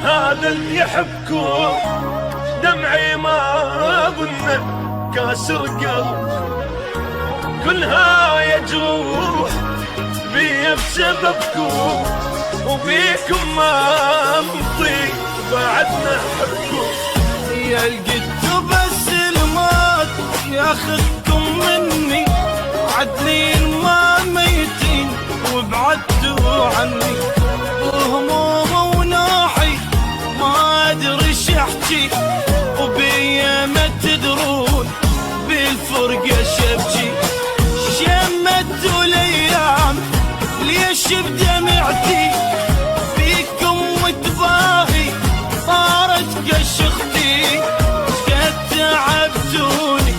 هذا اللي يحبكم دمعي ما ظنه كاسر قلب، كلها يجروح بيا بسببكم، وبيكم ما نطيق بعدنا نحبكم. يا لقيتوا بس الموت ياخذكم مني، عدلين ما ميتين وبعدتوا عني، وهموم وناحي ما ادري ايش احكي، وبيا ما تدرون بالفرقه شبكي. شمتوا الايام ليش بدمعتي فيكم وتباهي صارت كشختي، قد تعبتوني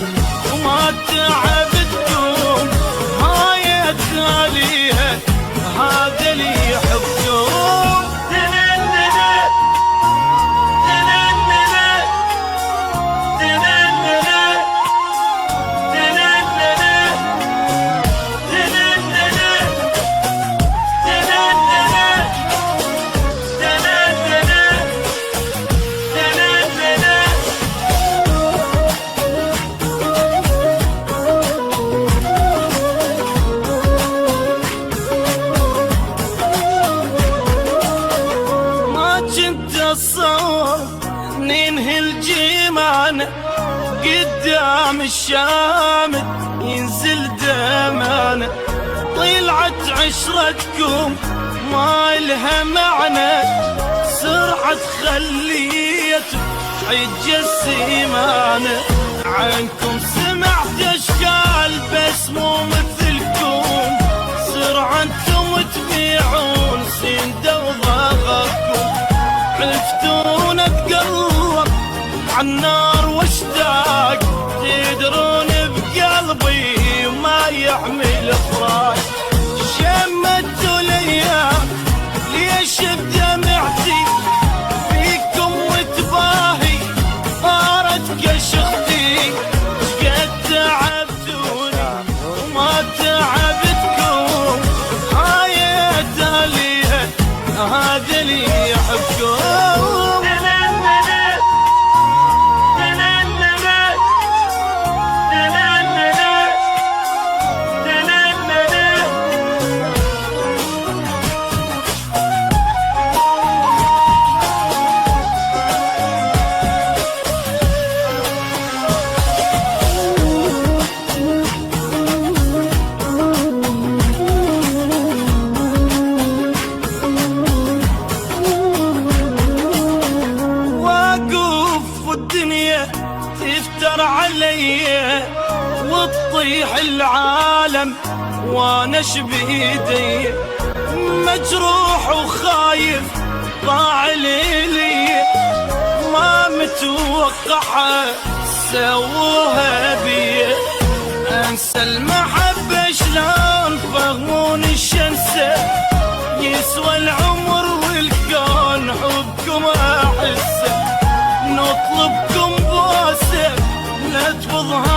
وما تعبتكم، هاي التاليها هذا اللي يحبكم. ننهي الجيمان قدام الشامت ينزل دمانه، طلعت عشرتكم ما لها معنى، سرعة خليته حج السيمانه، عنكم سمعت اشكال بس مو مثلكم، سرعة انتم تبيعون سنده وضغطكم، عرفتون اتقلب عالنار واشتاق، تدرون بقلبي ما يحمل فراق. شمتوا الايام ليش بدمعتي فيكم وتباهي صارت كشختي، قد تعبتوني وما تعبتكم، هاي تاليها هذا اللي يحبكم. تفتر علي وتطيح العالم وانا شبيدي، مجروح وخايف ضاع لي ما متوقعه سووها بي، انسى المحبه شلون فهموني شنسه، يسوى العمر والكون حبكم احسه، نطلبكم بوسه لا تفضها